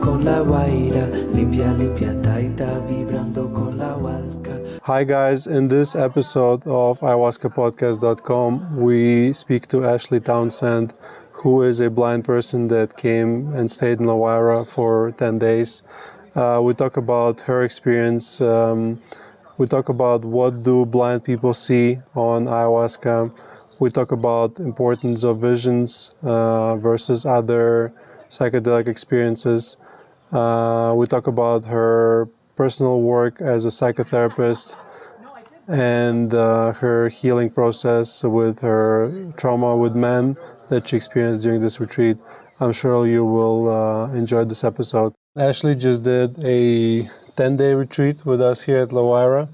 con la guaira, limpia, limpia, taita, vibrando con la hualca. Hi guys, in this episode of ayahuascapodcast.com, we speak to Ashley Townsend, who is a blind person that came and stayed in La Guaira for 10 days. We talk about her experience. We talk about what do blind people see on ayahuasca. We talk about importance of visions versus other psychedelic experiences. We talk about her personal work as a psychotherapist and her healing process with her trauma with men that she experienced during this retreat. I'm sure you will enjoy this episode. Ashley just did a 10-day retreat with us here at La Guaira.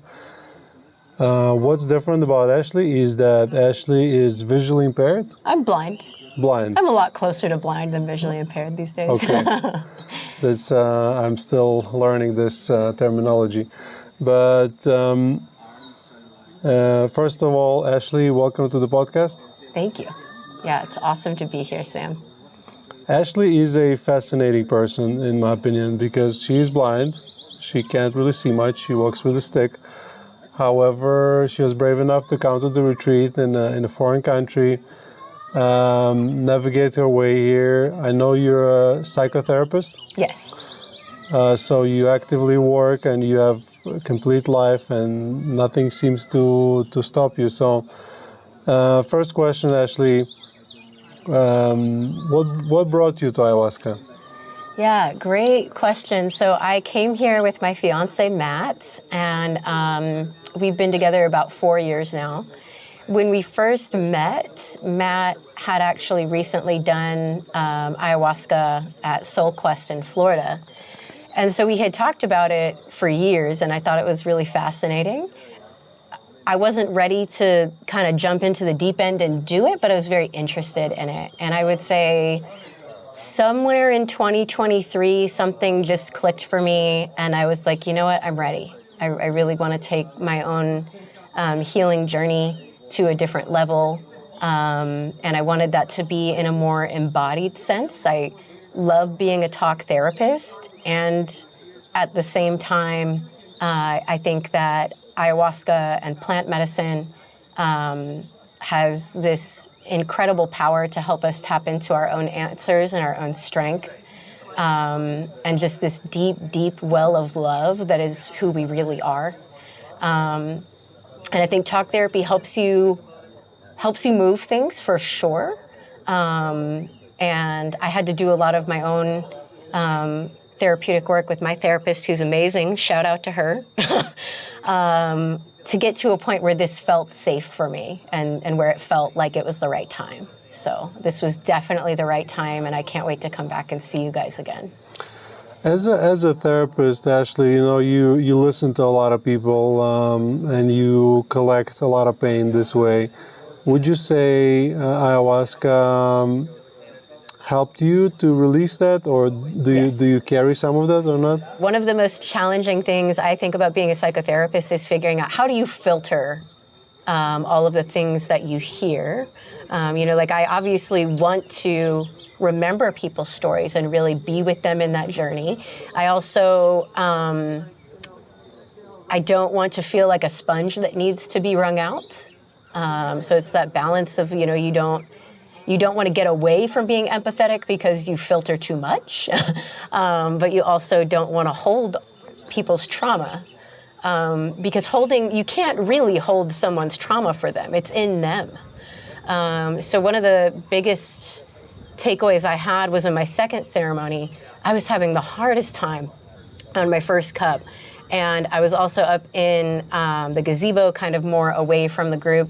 What's different about Ashley is that Ashley is visually impaired. I'm blind. Blind. I'm a lot closer to blind than visually impaired these days. Okay. That's, I'm still learning this terminology. But first of all, Ashley, welcome to the podcast. Thank you. Yeah, it's awesome to be here, Sam. Ashley is a fascinating person, in my opinion, because she is blind. She can't really see much. She walks with a stick. However, she was brave enough to come to the retreat in a foreign country, navigate her way here. I know you're a psychotherapist. Yes. So you actively work and you have a complete life and nothing seems to stop you. So first question, Ashley, what brought you to ayahuasca? Yeah, great question. So I came here with my fiance, Matt, and we've been together about 4 years now. When we first met, Matt had actually recently done ayahuasca at Soul Quest in Florida. And so we had talked about it for years, and I thought it was really fascinating. I wasn't ready to kind of jump into the deep end and do it, but I was very interested in it. And I would say somewhere in 2023, something just clicked for me, and I was like, you know what, I'm ready. I really want to take my own healing journey to a different level, and I wanted that to be in a more embodied sense. I love being a talk therapist, and at the same time, I think that ayahuasca and plant medicine has this incredible power to help us tap into our own answers and our own strength, and just this deep, deep well of love that is who we really are. And I think talk therapy helps you move things for sure. And I had to do a lot of my own therapeutic work with my therapist, who's amazing. Shout out to her. To get to a point where this felt safe for me and where it felt like it was the right time. So this was definitely the right time, and I can't wait to come back and see you guys again. As a therapist, Ashley, you know, you listen to a lot of people and you collect a lot of pain this way. Would you say ayahuasca helped you to release that, or do you carry some of that or not? One of the most challenging things I think about being a psychotherapist is figuring out how do you filter all of the things that you hear. Like I obviously want to remember people's stories and really be with them in that journey. I also, I don't want to feel like a sponge that needs to be wrung out. So it's that balance of, you don't want to get away from being empathetic because you filter too much, but you also don't want to hold people's trauma because you can't really hold someone's trauma for them. It's in them. So one of the biggest takeaways I had was in my second ceremony. I was having the hardest time on my first cup. And I was also up in the gazebo, kind of more away from the group,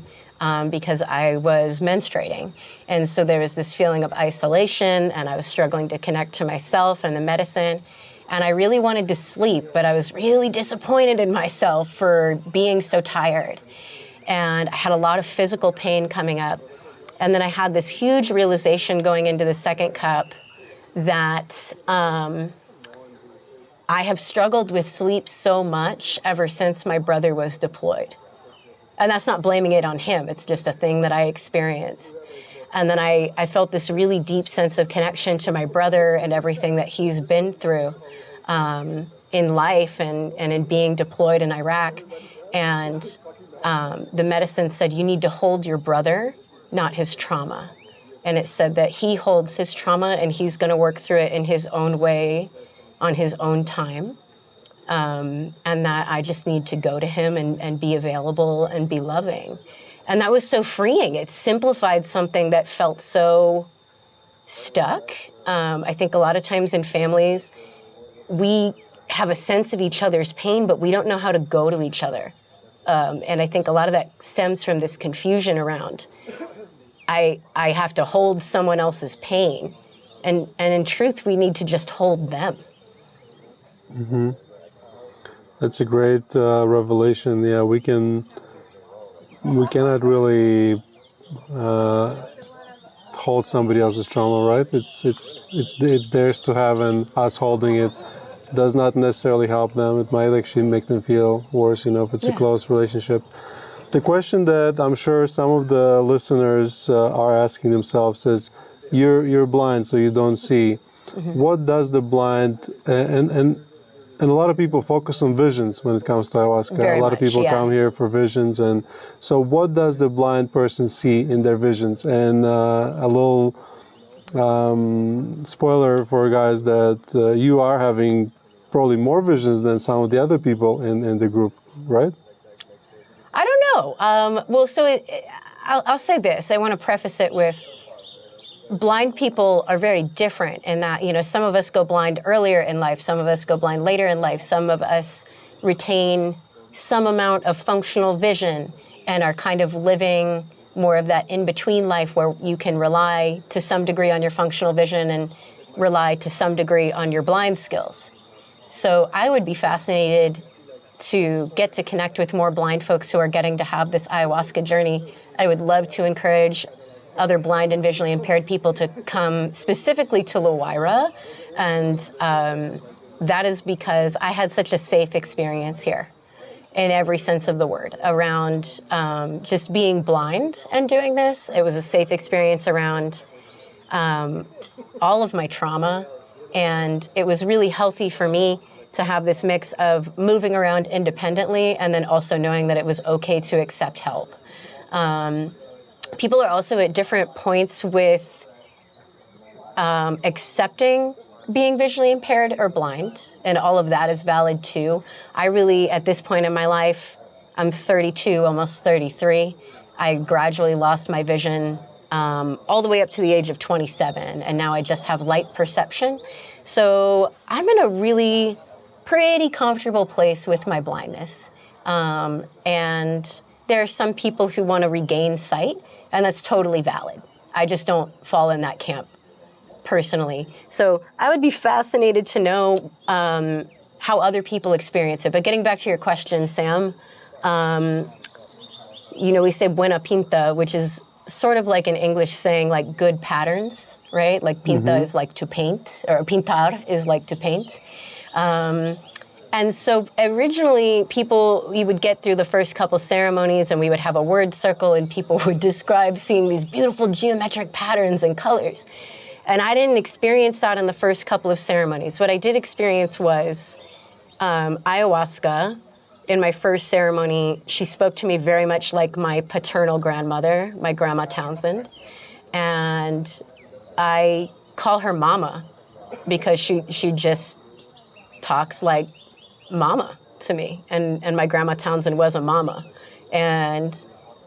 because I was menstruating. And so there was this feeling of isolation, and I was struggling to connect to myself and the medicine. And I really wanted to sleep, but I was really disappointed in myself for being so tired. And I had a lot of physical pain coming up. And then I had this huge realization going into the second cup that I have struggled with sleep so much ever since my brother was deployed. And that's not blaming it on him. It's just a thing that I experienced. And then I felt this really deep sense of connection to my brother and everything that he's been through in life and in being deployed in Iraq. And the medicine said, you need to hold your brother, not his trauma. And it said that he holds his trauma and he's going to work through it in his own way, on his own time. And that I just need to go to him and be available and be loving. And that was so freeing. It simplified something that felt so stuck. I think a lot of times in families, we have a sense of each other's pain, but we don't know how to go to each other. And I think a lot of that stems from this confusion around, I have to hold someone else's pain. And in truth, we need to just hold them. Mm-hmm. That's a great revelation. Yeah, we cannot really hold somebody else's trauma, right? It's theirs to have, and us holding it does not necessarily help them. It might actually make them feel worse, if it's a close relationship. The question that I'm sure some of the listeners are asking themselves is, you're blind, so you don't see. Mm-hmm. What does the blind and a lot of people focus on visions when it comes to ayahuasca. A lot of people come here for visions. And so what does the blind person see in their visions? And a little spoiler for guys that you are having probably more visions than some of the other people in the group, right? I don't know. Well, so I'll say this. I want to preface it with, blind people are very different in that, some of us go blind earlier in life, some of us go blind later in life, some of us retain some amount of functional vision and are kind of living more of that in-between life where you can rely to some degree on your functional vision and rely to some degree on your blind skills. So I would be fascinated to get to connect with more blind folks who are getting to have this ayahuasca journey. I would love to encourage other blind and visually impaired people to come specifically to La Huayra. And that is because I had such a safe experience here in every sense of the word around just being blind and doing this. It was a safe experience around all of my trauma. And it was really healthy for me to have this mix of moving around independently and then also knowing that it was okay to accept help. People are also at different points with accepting being visually impaired or blind, and all of that is valid too. I really, at this point in my life, I'm 32, almost 33. I gradually lost my vision all the way up to the age of 27, and now I just have light perception. So I'm in a really pretty comfortable place with my blindness. And there are some people who want to regain sight, and that's totally valid. I just don't fall in that camp personally. So I would be fascinated to know how other people experience it. But getting back to your question, Sam, we say buena pinta, which is sort of like an English saying like good patterns, right? Like pinta is like to paint, or pintar is like to paint. And so originally we would get through the first couple ceremonies and we would have a word circle and people would describe seeing these beautiful geometric patterns and colors. And I didn't experience that in the first couple of ceremonies. What I did experience was ayahuasca. In my first ceremony, she spoke to me very much like my paternal grandmother, my Grandma Townsend. And I call her Mama because she just talks like Mama to me. And my Grandma Townsend was a mama. And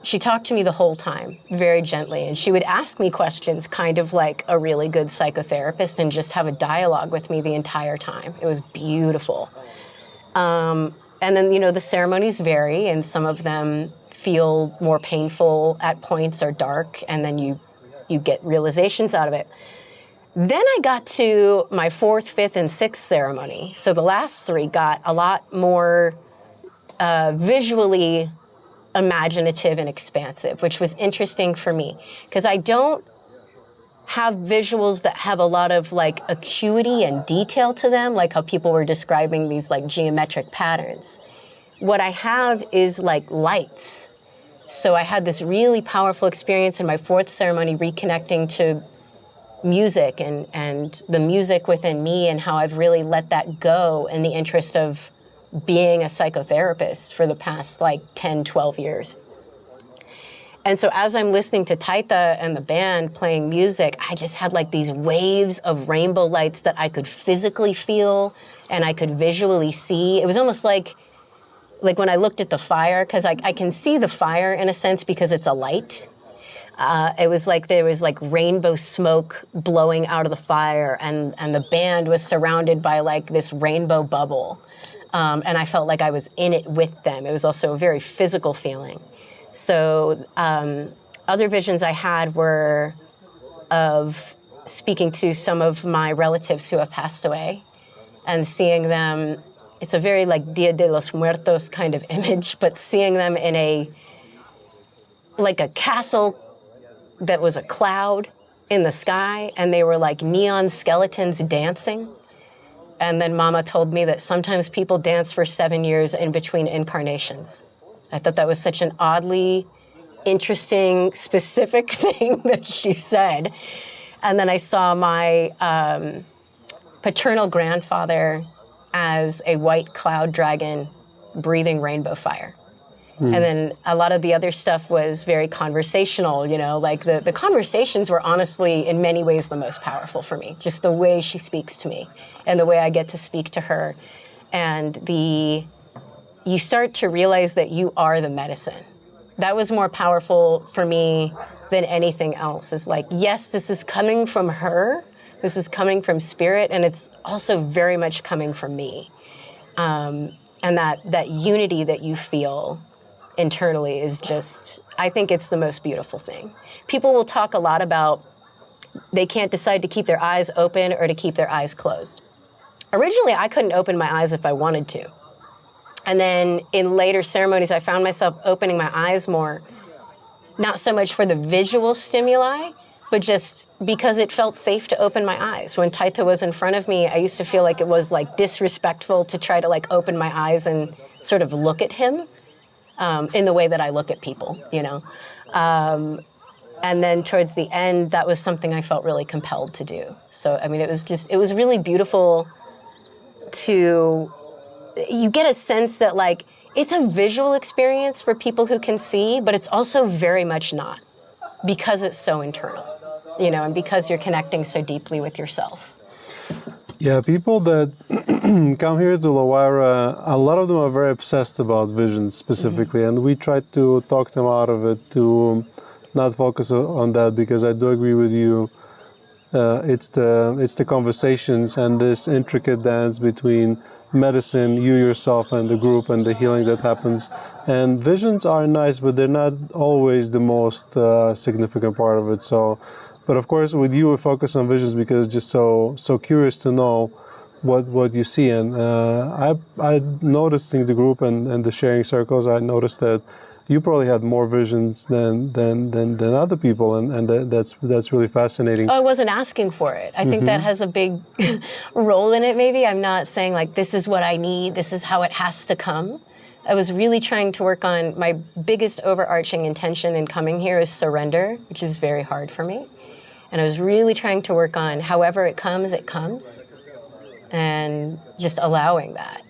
she talked to me the whole time, very gently. And she would ask me questions kind of like a really good psychotherapist and just have a dialogue with me the entire time. It was beautiful. And then, the ceremonies vary, and some of them feel more painful at points or dark, and then you get realizations out of it. Then I got to my 4th, 5th, and 6th ceremony. So the last 3 got a lot more visually imaginative and expansive, which was interesting for me, because I don't have visuals that have a lot of like acuity and detail to them, like how people were describing these like geometric patterns. What I have is like lights. So I had this really powerful experience in my fourth ceremony, reconnecting to music and the music within me, and how I've really let that go in the interest of being a psychotherapist for the past like 10, 12 years. And so as I'm listening to Taita and the band playing music, I just had like these waves of rainbow lights that I could physically feel and I could visually see. It was almost like when I looked at the fire, because I can see the fire in a sense because it's a light. It was like there was like rainbow smoke blowing out of the fire, and the band was surrounded by like this rainbow bubble. And I felt like I was in it with them. It was also a very physical feeling. So other visions I had were of speaking to some of my relatives who have passed away and seeing them. It's a very like Dia de los Muertos kind of image, but seeing them in a castle that was a cloud in the sky, and they were like neon skeletons dancing. And then Mama told me that sometimes people dance for 7 years in between incarnations. I thought that was such an oddly interesting, specific thing that she said. And then I saw my paternal grandfather as a white cloud dragon breathing rainbow fire. And then a lot of the other stuff was very conversational, you know, like the conversations were honestly in many ways the most powerful for me. Just the way she speaks to me and the way I get to speak to her. And you start to realize that you are the medicine. That was more powerful for me than anything else. It's like, yes, this is coming from her. This is coming from spirit. And it's also very much coming from me. And that unity that you feel internally is just, I think it's the most beautiful thing. People will talk a lot about they can't decide to keep their eyes open or to keep their eyes closed. Originally, I couldn't open my eyes if I wanted to. And then in later ceremonies, I found myself opening my eyes more, not so much for the visual stimuli, but just because it felt safe to open my eyes. When Taita was in front of me, I used to feel like it was like disrespectful to try to like open my eyes and sort of look at him. In the way that I look at people, you know. And then towards the end, that was something I felt really compelled to do. So, I mean, it was really beautiful you get a sense that like, it's a visual experience for people who can see, but it's also very much not, because it's so internal, you know, and because you're connecting so deeply with yourself. Yeah, people that come here to La Guaira, a lot of them are very obsessed about visions specifically, and we try to talk them out of it to not focus on that, because I do agree with you. It's the conversations and this intricate dance between medicine, you yourself, and the group, and the healing that happens. And visions are nice, but they're not always the most significant part of it. So. But of course, with you, we focus on visions because it's just so curious to know what you see. And I noticed in the group and the sharing circles, I noticed that you probably had more visions than other people, and that's really fascinating. Oh, I wasn't asking for it. I think that has a big role in it. Maybe I'm not saying like this is what I need, this is how it has to come. I was really trying to work on my biggest overarching intention in coming here is surrender, which is very hard for me. And I was really trying to work on however it comes, and just allowing that.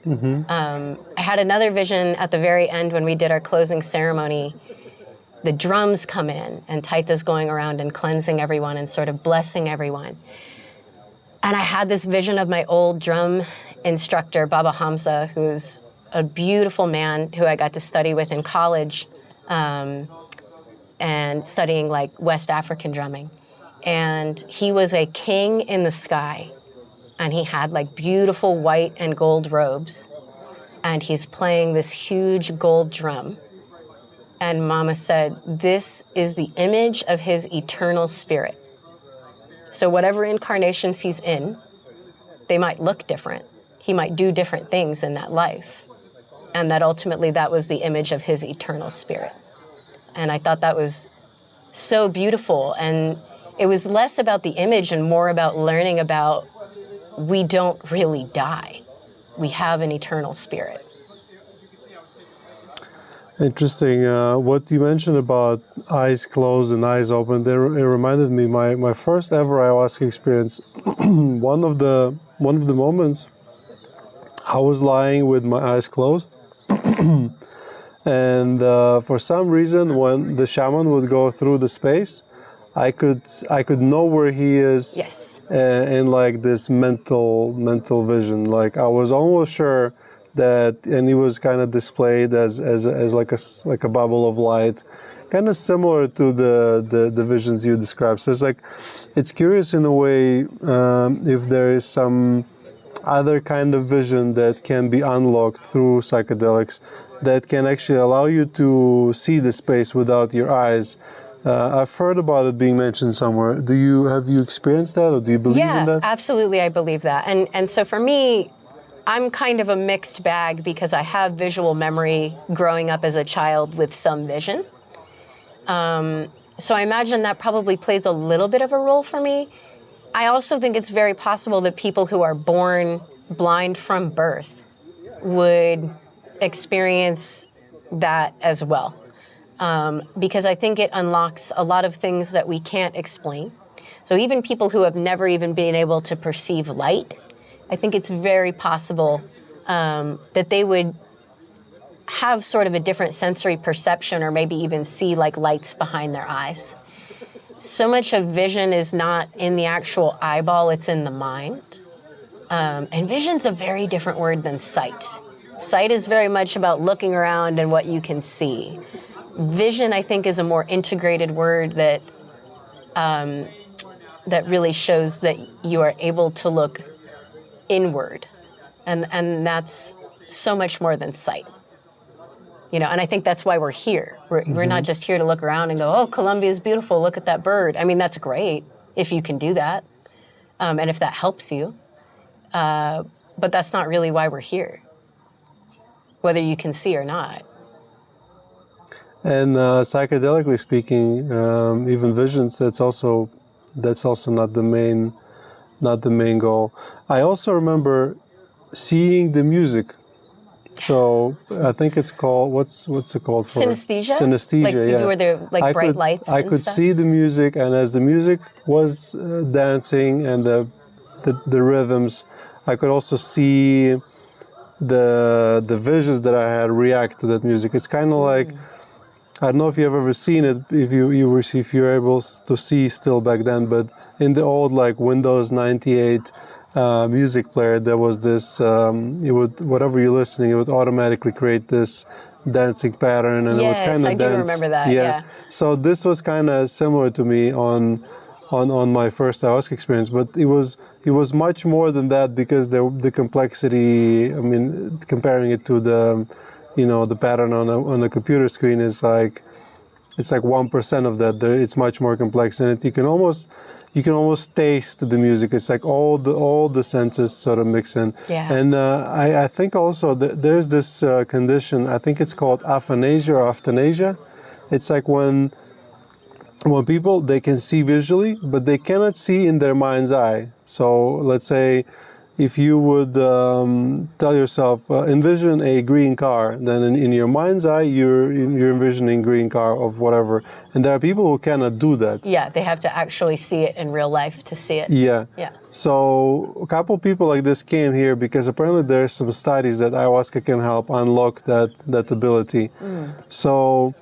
I had another vision at the very end when we did our closing ceremony. The drums come in, and Taita's going around and cleansing everyone and sort of blessing everyone. And I had this vision of my old drum instructor, Baba Hamza, who's a beautiful man who I got to study with in college, and studying like West African drumming. And he was a king in the sky, and he had like beautiful white and gold robes, and he's playing this huge gold drum. And Mama said, this is the image of his eternal spirit. So whatever incarnations he's in, they might look different. He might do different things in that life. And that ultimately that was the image of his eternal spirit. And I thought that was so beautiful. And it was less about the image and more about learning about we don't really die. We have an eternal spirit. Interesting. What you mentioned about eyes closed and eyes open, it reminded me my first ever ayahuasca experience. one of the moments, I was lying with my eyes closed, and for some reason, when the shaman would go through the space, I could know where he is. Yes. In like this mental vision. Like I was almost sure that, and he was kind of displayed as like a bubble of light, kind of similar to the visions you described. So it's curious in a way if there is some other kind of vision that can be unlocked through psychedelics that can actually allow you to see the space without your eyes. I've heard about it being mentioned somewhere. Have you experienced that, or do you believe in that? Yeah, absolutely, I believe that. And so for me, I'm kind of a mixed bag because I have visual memory growing up as a child with some vision. So I imagine that probably plays a little bit of a role for me. I also think it's very possible that people who are born blind from birth would experience that as well. Because I think it unlocks a lot of things that we can't explain. So even people who have never even been able to perceive light, I think it's very possible that they would have sort of a different sensory perception, or maybe even see like lights behind their eyes. So much of vision is not in the actual eyeball, it's in the mind. And vision's a very different word than sight. Sight is very much about looking around and what you can see. Vision, I think, is a more integrated word that that really shows that you are able to look inward, and that's so much more than sight. And I think that's why we're here. We're not just here to look around and go, oh, Colombia is beautiful, look at that bird. I mean, that's great if you can do that, and if that helps you. But that's not really why we're here, whether you can see or not. And psychedelically speaking, even visions, that's also not the main goal. I also remember seeing the music. So I think it's called, what's it called for? Synesthesia? Synesthesia, yeah. Were there bright lights I could see the music, and as the music was dancing and the rhythms, I could also see the visions that I had react to that music. It's kind of like, I don't know if you've ever seen it, if you're able to see still back then, but in the old like Windows 98 music player, there was this, whatever you're listening, it would automatically create this dancing pattern, and it would kind of dance. Yes, I do remember that, yeah. So this was kind of similar to me on my first ayahuasca experience, but it was much more than that, because the complexity, I mean, comparing it to the pattern on a computer screen is like, it's like 1% of that. It's much more complex, and you can almost taste the music. It's like all the senses sort of mix in. Yeah. And I think also there's this condition, I think it's called aphanasia or aphthanasia. It's like when people, they can see visually, but they cannot see in their mind's eye. So let's say if you would tell yourself, envision a green car, then in your mind's eye, you're envisioning green car of whatever. And there are people who cannot do that. Yeah, they have to actually see it in real life to see it. Yeah. Yeah. So a couple of people like this came here because apparently there's some studies that ayahuasca can help unlock that ability. So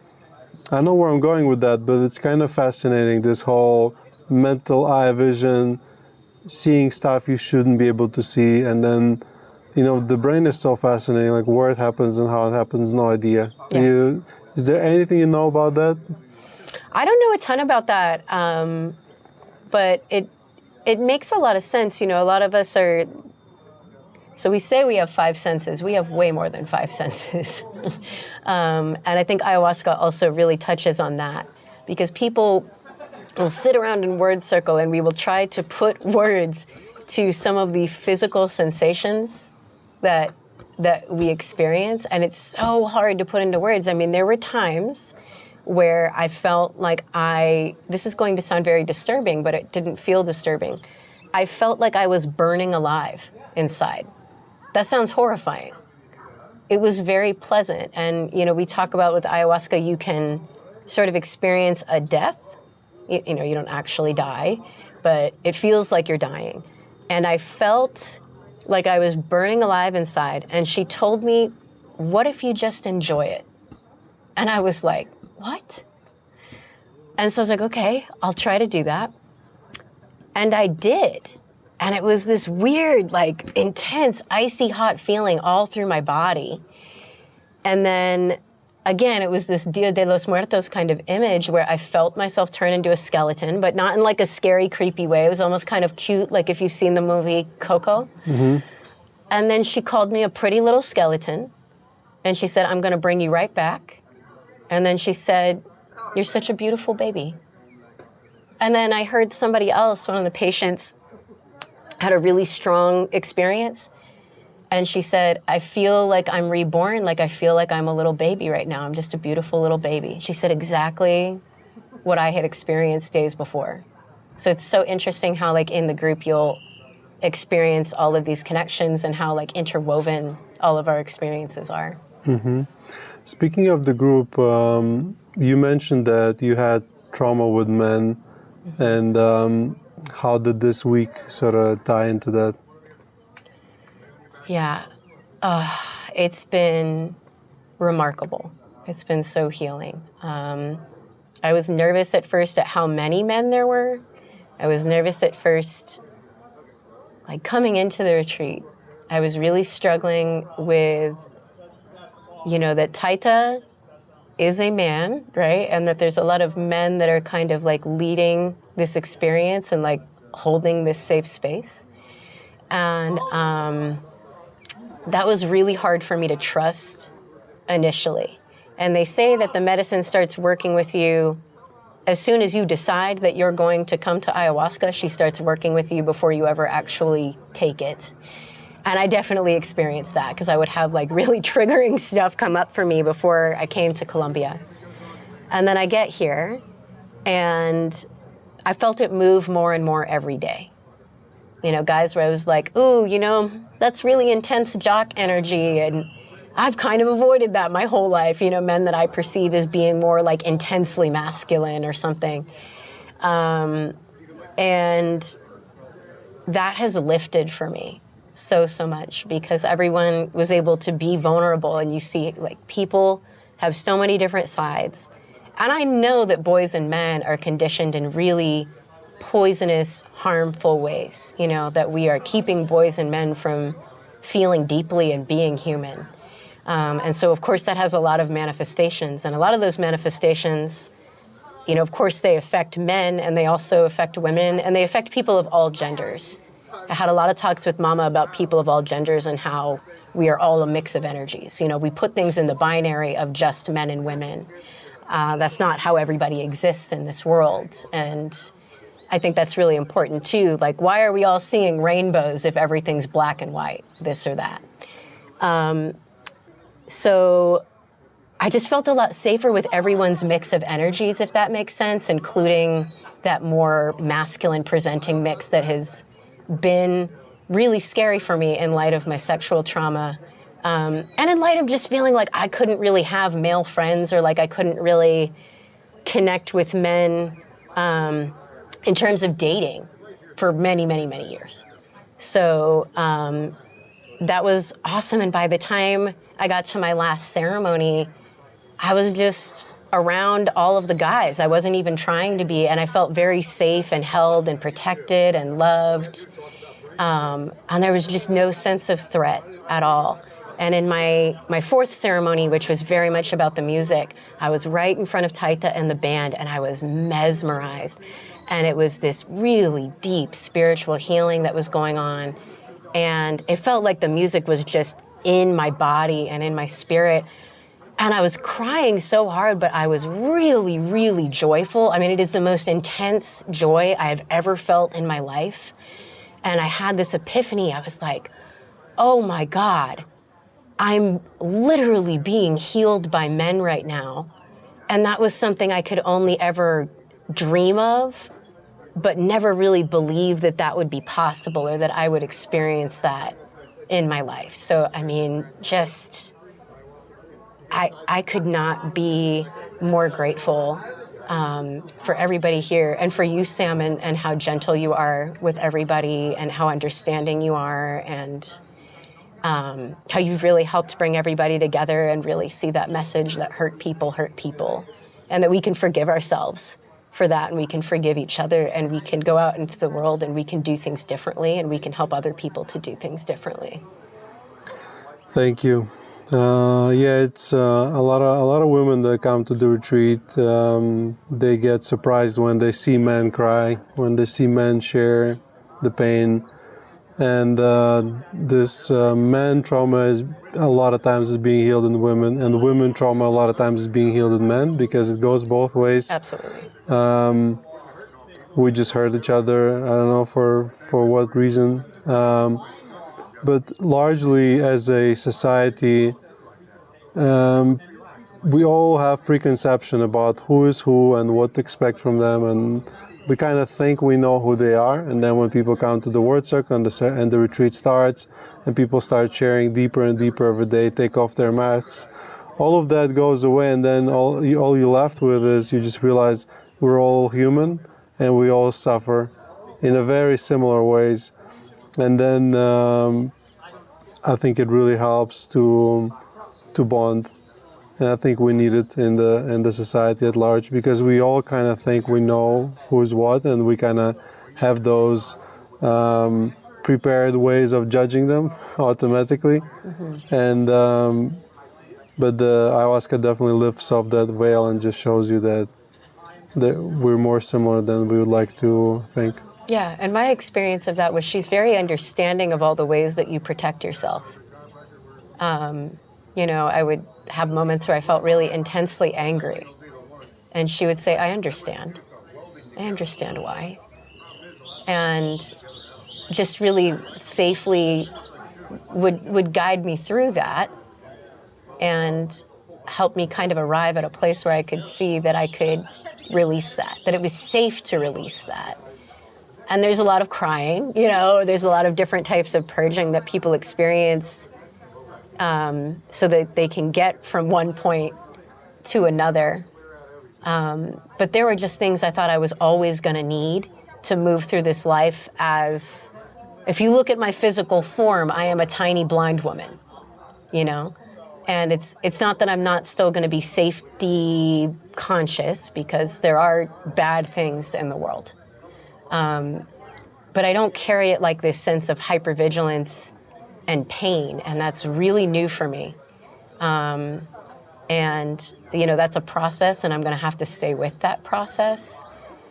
I know where I'm going with that, but it's kind of fascinating, this whole mental eye vision, seeing stuff you shouldn't be able to see, and then, the brain is so fascinating, like where it happens and how it happens, no idea. Yeah. Is there anything you know about that? I don't know a ton about that, but it makes a lot of sense. A lot of us are, so we say we have 5 senses. We have way more than 5 senses. And I think ayahuasca also really touches on that, because people will sit around in word circle and we will try to put words to some of the physical sensations that we experience, and it's so hard to put into words. I mean, there were times where I felt like this is going to sound very disturbing, but it didn't feel disturbing. I felt like I was burning alive inside. That sounds horrifying. it was very pleasant. And, you know, we talk about with ayahuasca, you can sort of experience a death. You know, you don't actually die, but it feels like you're dying. And I felt like I was burning alive inside. And she told me, what if you just enjoy it? And I was like, what? And so I was like, okay, I'll try to do that. And I did. And it was this weird, like, intense, icy hot feeling all through my body. And then, again, it was this Dia de los Muertos kind of image where I felt myself turn into a skeleton, but not in like a scary, creepy way. It was almost kind of cute, like if you've seen the movie Coco. Mm-hmm. And then she called me a pretty little skeleton. And she said, I'm going to bring you right back. And then she said, you're such a beautiful baby. And then I heard somebody else, one of the patients, had a really strong experience. And she said, I feel like I'm reborn, like I feel like I'm a little baby right now. I'm just a beautiful little baby. She said exactly what I had experienced days before. So it's so interesting how, like, in the group, you'll experience all of these connections and how, like, interwoven all of our experiences are. Mm-hmm. Speaking of the group, you mentioned that you had trauma with men. Mm-hmm. And how did this week sort of tie into that? Yeah, it's been remarkable. It's been so healing. I was nervous at first at how many men there were. I was nervous at first, like, coming into the retreat. I was really struggling with, you know, that Taita is a man, right? And that there's a lot of men that are kind of like leading this experience and like holding this safe space. And that was really hard for me to trust initially. And they say that the medicine starts working with you as soon as you decide that you're going to come to ayahuasca. She starts working with you before you ever actually take it. And I definitely experienced that because I would have like really triggering stuff come up for me before I came to Colombia. And then I get here and I felt it move more and more every day. You know, guys where I was like, ooh, you know, that's really intense jock energy. And I've kind of avoided that my whole life. You know, men that I perceive as being more like intensely masculine or something. And that has lifted for me so much because everyone was able to be vulnerable. And you see, like, people have so many different sides. And I know that boys and men are conditioned in really poisonous, harmful ways, you know, that we are keeping boys and men from feeling deeply and being human. And so, of course, that has a lot of manifestations. And a lot of those manifestations, you know, of course, they affect men and they also affect women and they affect people of all genders. I had a lot of talks with Mama about people of all genders and how we are all a mix of energies. You know, we put things in the binary of just men and women. That's not how everybody exists in this world. And I think that's really important too. Like, why are we all seeing rainbows if everything's black and white, this or that? So I just felt a lot safer with everyone's mix of energies, if that makes sense, including that more masculine presenting mix that has been really scary for me in light of my sexual trauma. And in light of just feeling like I couldn't really have male friends or like I couldn't really connect with men in terms of dating for many years. So that was awesome. And by the time I got to my last ceremony, I was just around all of the guys. I wasn't even trying to be, and I felt very safe and held and protected and loved. And there was just no sense of threat at all. And in my fourth ceremony, which was very much about the music, I was right in front of Taita and the band, and I was mesmerized. And it was this really deep spiritual healing that was going on. And it felt like the music was just in my body and in my spirit. And I was crying so hard, but I was really joyful. I mean, it is the most intense joy I have ever felt in my life. And I had this epiphany. I was like, oh my God, I'm literally being healed by men right now. And that was something I could only ever dream of, but never really believe that that would be possible or that I would experience that in my life. So, I mean, just I could not be more grateful for everybody here, and for you, Sam, and how gentle you are with everybody, and how understanding you are, and how you've really helped bring everybody together and really see that message that hurt people, and that we can forgive ourselves for that, and we can forgive each other, and we can go out into the world and we can do things differently, and we can help other people to do things differently. Thank you. Yeah, it's a lot of women that come to the retreat. They get surprised when they see men cry, when they see men share the pain, and this man trauma is a lot of times is being healed in women, and women trauma a lot of times is being healed in men, because it goes both ways. Absolutely. We just hurt each other. I don't know for what reason. But largely as a society, we all have preconception about who is who and what to expect from them, and we kind of think we know who they are. And then when people come to the word circle and the retreat starts, and people start sharing deeper and deeper every day, take off their masks, all of that goes away, and then all you're left with is you just realize we're all human and we all suffer in a very similar ways. And then I think it really helps to bond, and I think we need it in the society at large, because we all kind of think we know who's what, and we kind of have those prepared ways of judging them automatically. Mm-hmm. And but the ayahuasca definitely lifts off that veil and just shows you that we're more similar than we would like to think. Yeah, and my experience of that was she's very understanding of all the ways that you protect yourself. You know, I would have moments where I felt really intensely angry, and she would say, I understand why. And just really safely would guide me through that and help me kind of arrive at a place where I could see that I could release that it was safe to release that. And there's a lot of crying, you know, there's a lot of different types of purging that people experience so that they can get from one point to another. But there were just things I thought I was always going to need to move through this life. As if you look at my physical form, I am a tiny blind woman, you know, and it's not that I'm not still going to be safety conscious, because there are bad things in the world. But I don't carry it like this sense of hypervigilance and pain, and that's really new for me. And, you know, that's a process, and I'm going to have to stay with that process.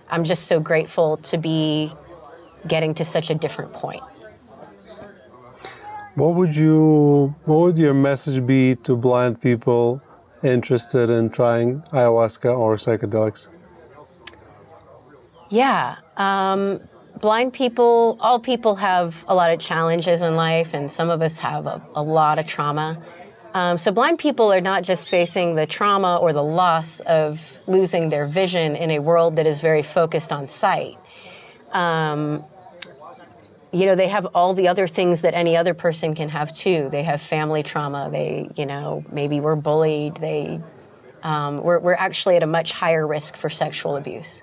I'm just so grateful to be getting to such a different point. What would your message be to blind people interested in trying ayahuasca or psychedelics? Yeah, blind people, all people have a lot of challenges in life, and some of us have a lot of trauma. So blind people are not just facing the trauma or the loss of losing their vision in a world that is very focused on sight. You know, they have all the other things that any other person can have too. They have family trauma. They, you know, maybe were bullied. They, we're actually at a much higher risk for sexual abuse.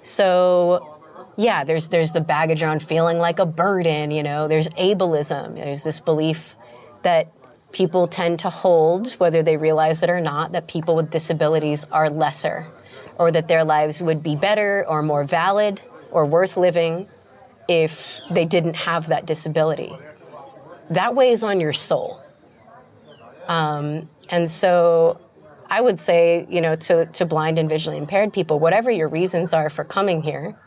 So, yeah, there's the baggage around feeling like a burden, you know, there's ableism. There's this belief that people tend to hold, whether they realize it or not, that people with disabilities are lesser, or that their lives would be better or more valid or worth living if they didn't have that disability. That weighs on your soul. And so I would say, you know, to blind and visually impaired people, whatever your reasons are for coming here,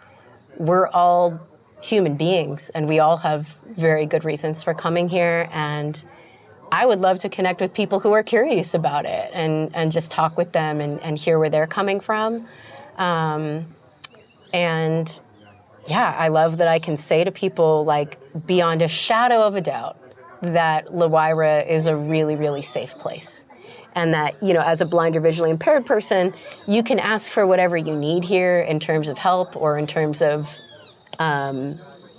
we're all human beings, and we all have very good reasons for coming here. And I would love to connect with people who are curious about it, and just talk with them and hear where they're coming from. And yeah, I love that I can say to people, like, beyond a shadow of a doubt, that La Huayra is a really, really safe place. And that, you know, as a blind or visually impaired person, you can ask for whatever you need here in terms of help, or in terms of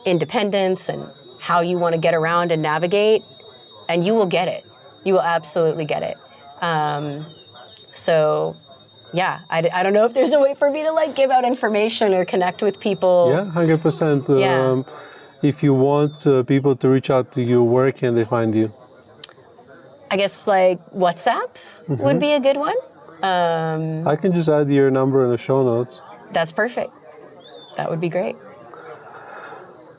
independence and how you want to get around and navigate, and you will get it. You will absolutely get it. So, yeah, I don't know if there's a way for me to like give out information or connect with people. Yeah, 100%. Yeah. If you want people to reach out to you, where can they find you? I guess like WhatsApp would be a good one. I can just add your number in the show notes. That's perfect. That would be great.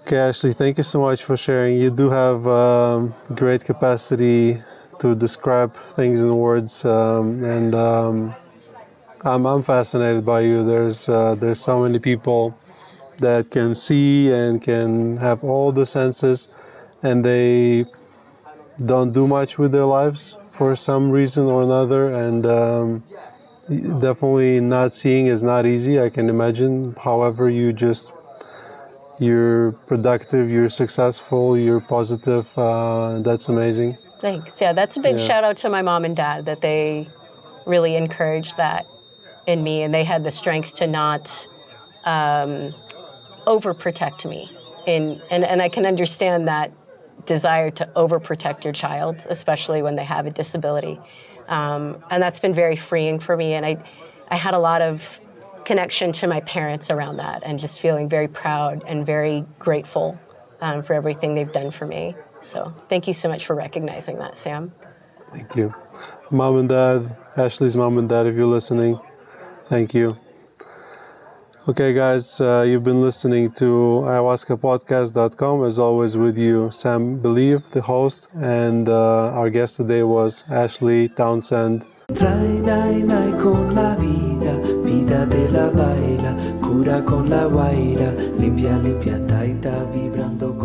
Okay, Ashley, thank you so much for sharing. You do have great capacity to describe things in words, and I'm fascinated by you. There's so many people that can see and can have all the senses, and they don't do much with their lives for some reason or another, and definitely not seeing is not easy, I can imagine. However, you're productive, you're successful, you're positive. That's amazing. Thanks. Yeah, that's a big shout out to my mom and dad that they really encouraged that in me, and they had the strength to not overprotect me. And I can understand that desire to overprotect your child, especially when they have a disability. And that's been very freeing for me. And I had a lot of connection to my parents around that, and just feeling very proud and very grateful for everything they've done for me. So thank you so much for recognizing that, Sam. Thank you. Mom and Dad, Ashley's mom and dad, if you're listening, thank you. Okay, guys, you've been listening to ayahuascapodcast.com. As always, with you, Sam Believ, the host, and our guest today was Ashley Townsend. Trae con la vida, vida de la baila, cura con la guaira, limpia, limpia, taita, vibrando